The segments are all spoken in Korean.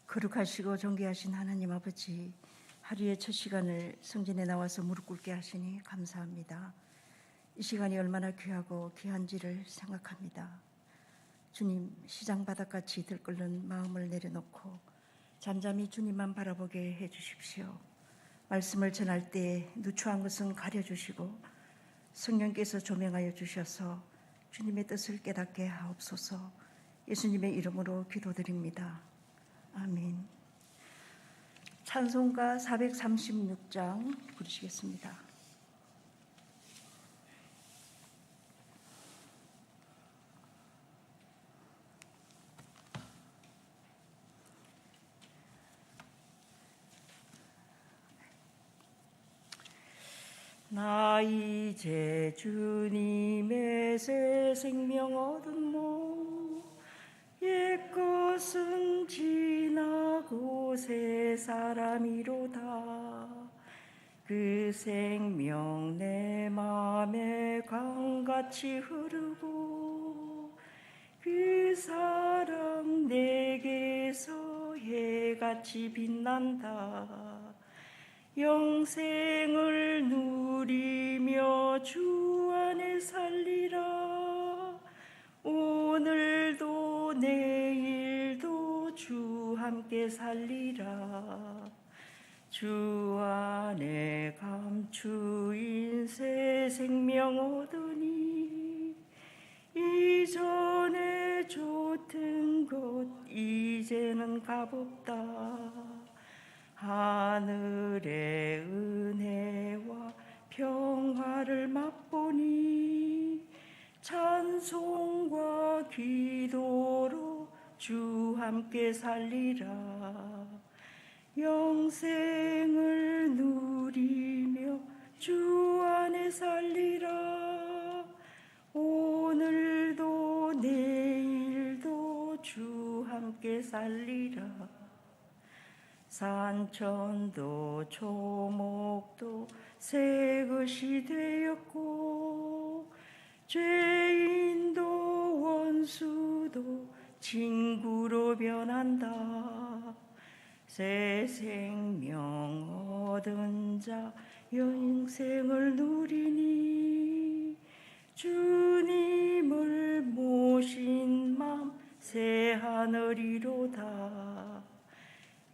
거룩하시고 존귀하신 하나님 아버지, 하루의 첫 시간을 성전에 나와서 무릎 꿇게 하시니 감사합니다. 이 시간이 얼마나 귀하고 귀한지를 생각합니다. 주님, 시장 바닥같이 들끓는 마음을 내려놓고 잠잠히 주님만 바라보게 해주십시오. 말씀을 전할 때 누추한 것은 가려주시고 성령께서 조명하여 주셔서 주님의 뜻을 깨닫게 하옵소서. 예수님의 이름으로 기도드립니다. 아멘. 찬송가 436장 부르시겠습니다. 나 이제 주님의 새 생명 얻었노. 옛것은 지나고 새 사람이로다. 그 생명 내 맘에 강같이 흐르고 그 사랑 내게서 해같이 빛난다. 영생을 누리며 주 안에 살리라. 오늘도 내일도 주 함께 살리라. 주 안에 감추인 새 생명 얻으니 이전에 좋던 것 이제는 값없다. 하늘의 은혜와 평화를 맛보니 찬송과 기도로 주 함께 살리라. 영생을 누리며 주 안에 살리라. 오늘도 내일도 주 함께 살리라. 산천도 초목도 새 것이 되었고 죄인도 원수도 친구로 변한다. 새 생명 얻은 자 영생을 누리니 주님을 모신 맘 새 하늘이로다.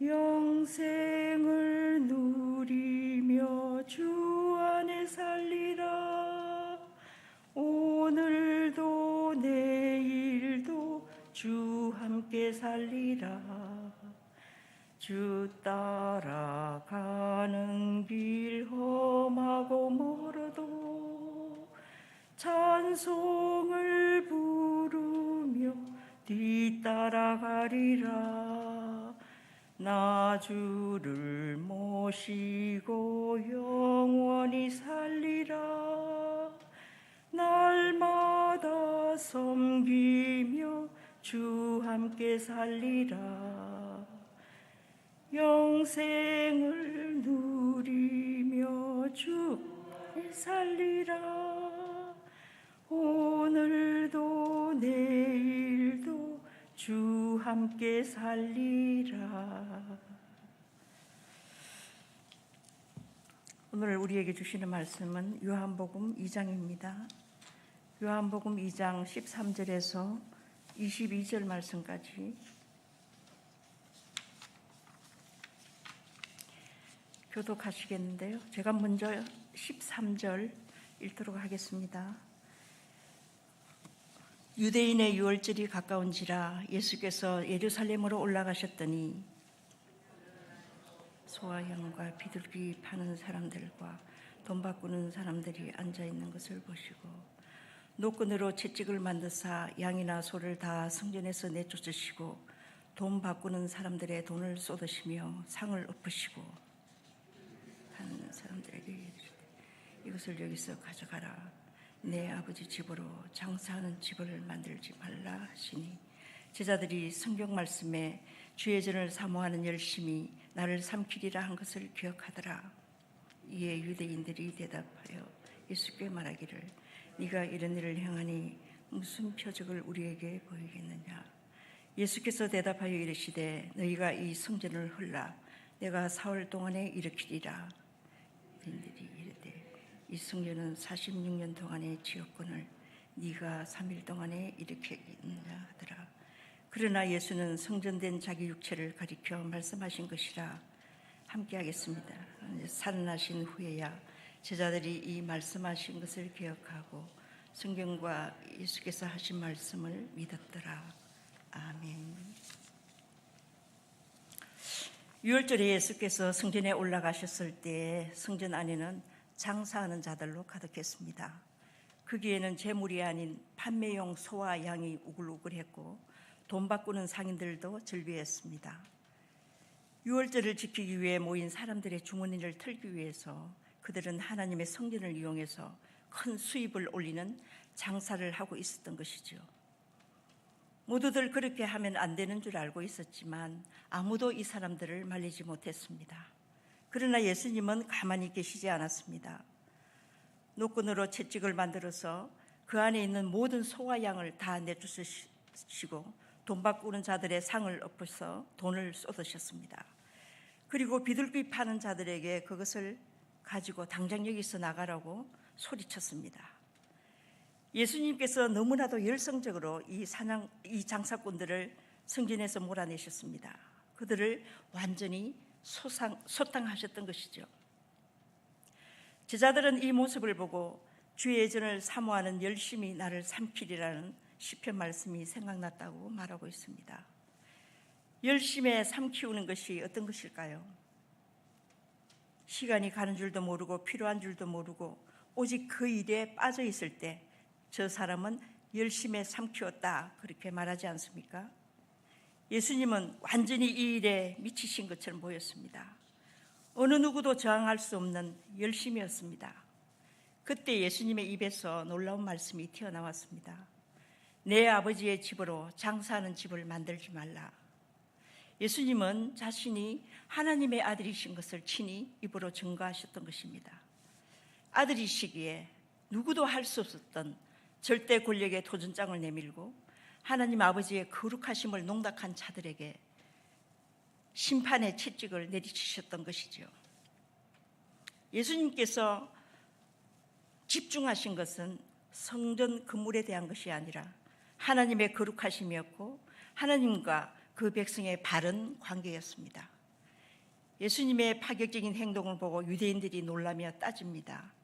영생을 누리며 주 안에 살리라. 오늘도 내일도 주 함께 살리라. 주 따라가는 길 험하고 멀어도 찬송을 부르며 뒤따라가리라. 나 주를 모시고 영원히 살리라. 날마다 섬기며 주 함께 살리라. 영생을 누리며 주 살리라. 오늘도 내일도 주 함께 살리라. 오늘 우리에게 주시는 말씀은 요한복음 2장입니다. 요한복음 2장 13절에서 22절 말씀까지 교독하시겠는데요. 제가 먼저 13절 읽도록 하겠습니다. 유대인의 유월절이 가까운지라 예수께서 예루살렘으로 올라가셨더니 소와 양과 비둘기 파는 사람들과 돈 바꾸는 사람들이 앉아있는 것을 보시고 노끈으로 채찍을 만드사 양이나 소를 다 성전에서 내쫓으시고 돈 바꾸는 사람들의 돈을 쏟으시며 상을 엎으시고 하는 사람들에게 이르시되 이것을 여기서 가져가라. 내 아버지 집으로 장사하는 집을 만들지 말라 하시니 제자들이 성경 말씀에 주의 전을 사모하는 열심이 나를 삼키리라 한 것을 기억하더라. 이에 유대인들이 대답하여 예수께 말하기를 네가 이런 일을 행하니 무슨 표적을 우리에게 보이겠느냐. 예수께서 대답하여 이르시되 너희가 이 성전을 헐라 내가 사흘 동안에 일으키리라. 유대인들이 이르되 이 성전은 46년 동안의 지역권을 네가 3일 동안에 일으키느냐 하더라. 그러나 예수는 성전된 자기 육체를 가리켜 말씀하신 것이라. 함께 하겠습니다. 살아나신 후에야 제자들이 이 말씀하신 것을 기억하고 성경과 예수께서 하신 말씀을 믿었더라. 아멘. 유월절에 예수께서 성전에 올라가셨을 때 성전 안에는 장사하는 자들로 가득했습니다. 거기에는 제물이 아닌 판매용 소와 양이 우글우글했고 돈 바꾸는 상인들도 즐비했습니다. 유월절을 지키기 위해 모인 사람들의 주머니를 털기 위해서 그들은 하나님의 성전을 이용해서 큰 수입을 올리는 장사를 하고 있었던 것이죠. 모두들 그렇게 하면 안 되는 줄 알고 있었지만 아무도 이 사람들을 말리지 못했습니다. 그러나 예수님은 가만히 계시지 않았습니다. 노끈으로 채찍을 만들어서 그 안에 있는 모든 소와 양을 다 내쫓으시고 돈 바꾸는 자들의 상을 엎어서 돈을 쏟으셨습니다. 그리고 비둘기 파는 자들에게 그것을 가지고 당장 여기서 나가라고 소리쳤습니다. 예수님께서 너무나도 열성적으로 이 장사꾼들을 성전에서 몰아내셨습니다. 그들을 완전히 소탕하셨던 것이죠. 제자들은 이 모습을 보고 주의 전을 사모하는 열심히 나를 삼키리라는 시편 말씀이 생각났다고 말하고 있습니다. 열심에 삼키우는 것이 어떤 것일까요? 시간이 가는 줄도 모르고 필요한 줄도 모르고 오직 그 일에 빠져 있을 때 저 사람은 열심에 삼키웠다 그렇게 말하지 않습니까? 예수님은 완전히 이 일에 미치신 것처럼 보였습니다. 어느 누구도 저항할 수 없는 열심이었습니다. 그때 예수님의 입에서 놀라운 말씀이 튀어나왔습니다. 내 아버지의 집으로 장사하는 집을 만들지 말라. 예수님은 자신이 하나님의 아들이신 것을 친히 입으로 증거하셨던 것입니다. 아들이시기에 누구도 할 수 없었던 절대 권력의 도전장을 내밀고 하나님 아버지의 거룩하심을 농락한 자들에게 심판의 채찍을 내리치셨던 것이죠. 예수님께서 집중하신 것은 성전 건물에 대한 것이 아니라 하나님의 거룩하심이었고 하나님과 그 백성의 바른 관계였습니다. 예수님의 파격적인 행동을 보고 유대인들이 놀라며 따집니다.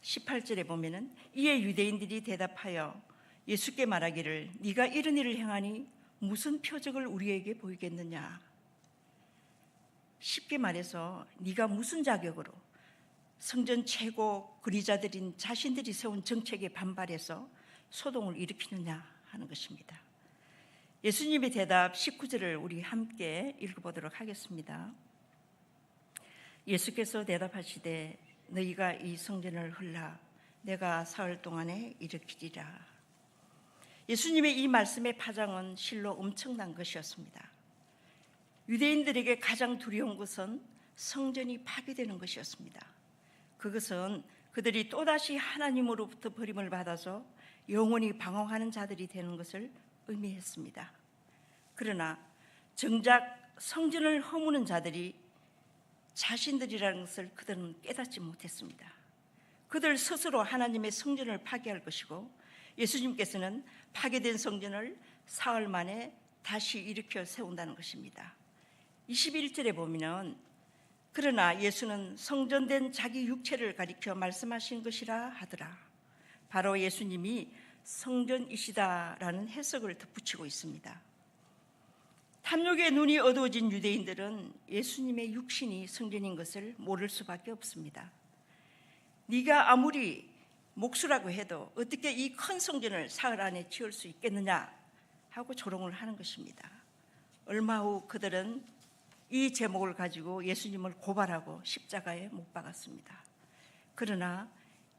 18절에 보면은 이에 유대인들이 대답하여 예수께 말하기를 네가 이런 일을 행하니 무슨 표적을 우리에게 보이겠느냐. 쉽게 말해서 네가 무슨 자격으로 성전 최고 권위자들인 자신들이 세운 정책에 반발해서 소동을 일으키느냐 하는 것입니다. 예수님의 대답 19절을 우리 함께 읽어보도록 하겠습니다. 예수께서 대답하시되 너희가 이 성전을 헐라 내가 사흘 동안에 일으키리라. 예수님의 이 말씀의 파장은 실로 엄청난 것이었습니다. 유대인들에게 가장 두려운 것은 성전이 파괴되는 것이었습니다. 그것은 그들이 또다시 하나님으로부터 버림을 받아서 영원히 방황하는 자들이 되는 것을 의미했습니다. 그러나 정작 성전을 허무는 자들이 자신들이라는 것을 그들은 깨닫지 못했습니다. 그들 스스로 하나님의 성전을 파괴할 것이고 예수님께서는 파괴된 성전을 사흘 만에 다시 일으켜 세운다는 것입니다. 21절에 보면 그러나 예수는 성전된 자기 육체를 가리켜 말씀하신 것이라 하더라. 바로 예수님이 성전이시다라는 해석을 덧붙이고 있습니다. 탐욕의 눈이 어두워진 유대인들은 예수님의 육신이 성전인 것을 모를 수밖에 없습니다. 네가 아무리 목수라고 해도 어떻게 이 큰 성전을 사흘 안에 지을 수 있겠느냐 하고 조롱을 하는 것입니다. 얼마 후 그들은 이 제목을 가지고 예수님을 고발하고 십자가에 못 박았습니다. 그러나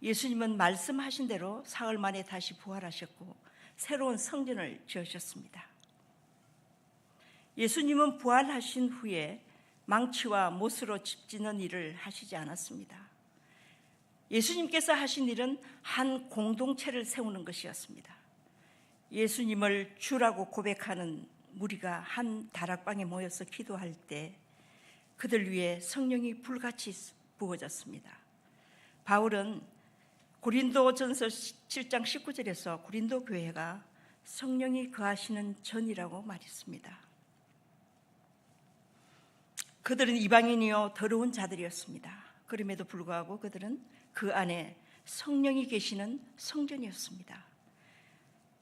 예수님은 말씀하신 대로 사흘 만에 다시 부활하셨고 새로운 성전을 지으셨습니다. 예수님은 부활하신 후에 망치와 못으로 짚지는 일을 하시지 않았습니다. 예수님께서 하신 일은 한 공동체를 세우는 것이었습니다. 예수님을 주라고 고백하는 무리가 한 다락방에 모여서 기도할 때 그들 위에 성령이 불같이 부어졌습니다. 바울은 고린도전서 7장 19절에서 고린도 교회가 성령이 거하시는 전이라고 말했습니다. 그들은 이방인이요 더러운 자들이었습니다. 그럼에도 불구하고 그들은 그 안에 성령이 계시는 성전이었습니다.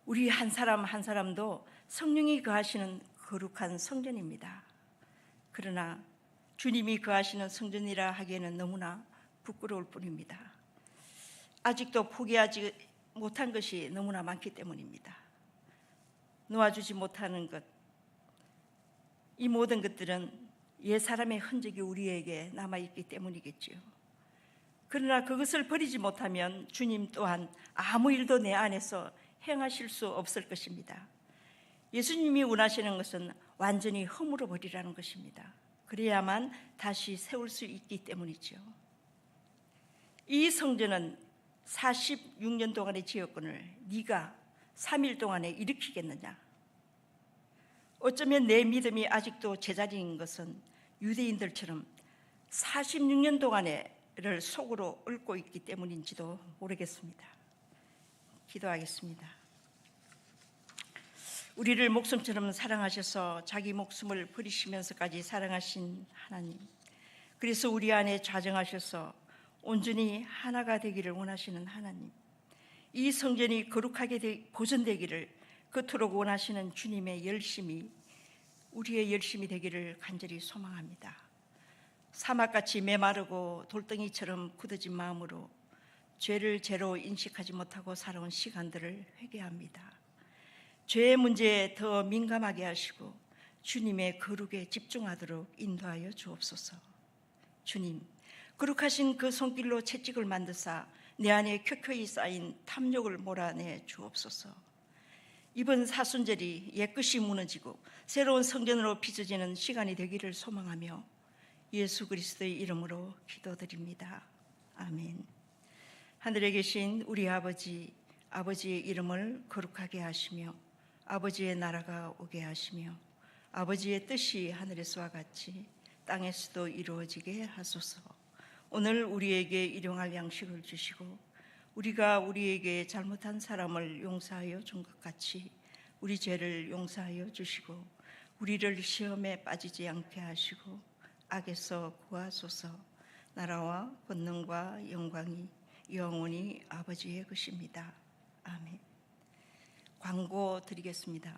우리 한 사람 한 사람도 성령이 거하시는 거룩한 성전입니다. 그러나 주님이 거하시는 성전이라 하기에는 너무나 부끄러울 뿐입니다. 아직도 포기하지 못한 것이 너무나 많기 때문입니다. 놓아주지 못하는 것, 이 모든 것들은 옛 사람의 흔적이 우리에게 남아있기 때문이겠지요. 그러나 그것을 버리지 못하면 주님 또한 아무 일도 내 안에서 행하실 수 없을 것입니다. 예수님이 원하시는 것은 완전히 허물어 버리라는 것입니다. 그래야만 다시 세울 수 있기 때문이죠. 이 성전은 46년 동안의 지역권을 네가 3일 동안에 일으키겠느냐? 어쩌면 내 믿음이 아직도 제자리인 것은 유대인들처럼 46년 동안에를 속으로 읊고 있기 때문인지도 모르겠습니다. 기도하겠습니다. 우리를 목숨처럼 사랑하셔서 자기 목숨을 버리시면서까지 사랑하신 하나님, 그래서 우리 안에 좌정하셔서 온전히 하나가 되기를 원하시는 하나님, 이 성전이 거룩하게 보존되기를 그토록 원하시는 주님의 열심이 우리의 열심이 되기를 간절히 소망합니다. 사막같이 메마르고 돌덩이처럼 굳어진 마음으로 죄를 죄로 인식하지 못하고 살아온 시간들을 회개합니다. 죄의 문제에 더 민감하게 하시고 주님의 거룩에 집중하도록 인도하여 주옵소서. 주님, 거룩하신 그 손길로 채찍을 만드사 내 안에 켜켜이 쌓인 탐욕을 몰아내 주옵소서. 이번 사순절이 옛것이 무너지고 새로운 성전으로 빚어지는 시간이 되기를 소망하며 예수 그리스도의 이름으로 기도드립니다. 아멘. 하늘에 계신 우리 아버지, 아버지의 이름을 거룩하게 하시며 아버지의 나라가 오게 하시며 아버지의 뜻이 하늘에서와 같이 땅에서도 이루어지게 하소서. 오늘 우리에게 일용할 양식을 주시고 우리가 우리에게 잘못한 사람을 용서하여 준 것 같이 우리 죄를 용서하여 주시고 우리를 시험에 빠지지 않게 하시고 악에서 구하소서. 나라와 권능과 영광이 영원히 아버지의 것입니다. 아멘. 광고 드리겠습니다.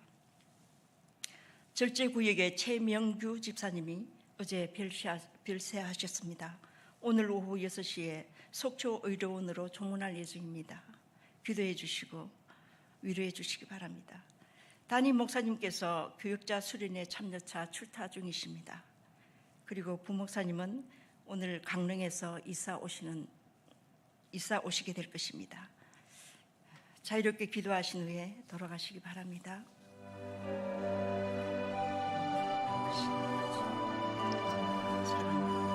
절제구역의 최명규 집사님이 어제 별세하셨습니다. 오늘 오후 6시에 속초의료원으로 조문할 예정입니다. 기도해 주시고 위로해 주시기 바랍니다. 담임 목사님께서 교육자 수련회 참여차 출타 중이십니다. 그리고 부목사님은 오늘 강릉에서 이사 오시게 될 것입니다. 자유롭게 기도하신 후에 돌아가시기 바랍니다. 사랑합니다.